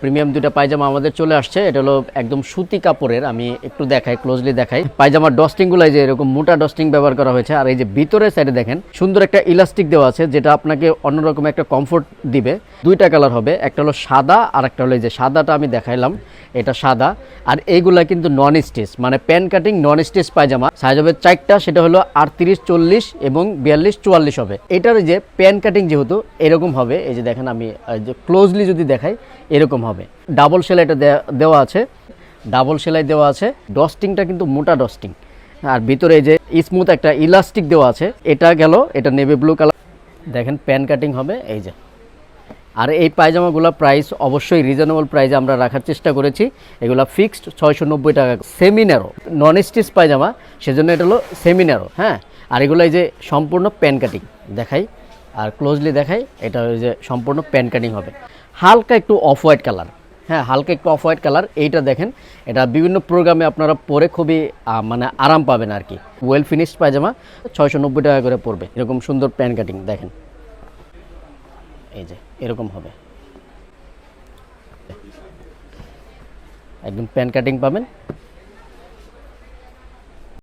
Premium দুটো পায়জামা আমাদের চলে আসছে। এটা হলো একদম সুতি কাপড়ের, আমি একটু দেখাই, ক্লোজলি দেখাই। পায়জামার ডস্টিংগুলো যে এরকম মোটা ডস্টিং ব্যবহার করা হয়েছে, আর এই যে ভিতরের সাইডে দেখেন সুন্দর একটা ইলাস্টিক দেওয়া আছে, যেটা আপনাকে অন্যরকম একটা কমফোর্ট দিবে। দুইটা কালার হবে, একটা হলো সাদা আর একটা হলো এই যে সাদাটা আমি দেখাইলাম, এটা সাদা। আর এইগুলা কিন্তু নন স্টিচ, মানে প্যান কাটিং নন স্টিচ পায়জামা। সাইজ হবে 4টা, সেটা হলো 38, 40 এবং 42, 44 হবে। এটার যে প্যান কাটিং যেহেতু এরকম হবে, এই যে দেখেন আমি যে ক্লোজলি যদি দেখাই এরকম হবে। ডাবল সেলাইটা দেওয়া আছে, ডাবল সেলাই দেওয়া আছে। ডস্টিংটা কিন্তু মোটা ডস্টিং, আর ভিতরে এই যে স্মুথ একটা ইলাস্টিক দেওয়া আছে। এটা গেল, এটা নেভি ব্লু কালার, দেখেন প্যান কাটিং হবে এই যে। আর এই পায়জামাগুলো প্রাইস অবশ্যই রিজনেবল প্রাইসে আমরা রাখার চেষ্টা করেছি। এগুলো ফিক্সড 690 টাকা। সেমিনারো নন স্টিচ পায়জামা, সেজন্য এটা হলো সেমিনারো। হ্যাঁ, আর এগুলো এই যে সম্পূর্ণ প্যান কাটিং দেখাই, আর ক্লোজলি দেখাই। এটা ওই যে সম্পূর্ণ প্যান কাটিং হবে, হালকা একটু অফ হোয়াইট কালার। হ্যাঁ, হালকা একটু অফ হোয়াইট কালার। এইটা দেখেন, এটা বিভিন্ন প্রোগ্রামে আপনারা পরে খুবই মানে আরাম পাবেন আর কি। ওয়েল ফিনিশড পায়জামা 690 টাকা করে পড়বে। এরকম সুন্দর প্যান কাটিং দেখেন, এই যে এরকম হবে, একদম প্যান কাটিং পাবেন।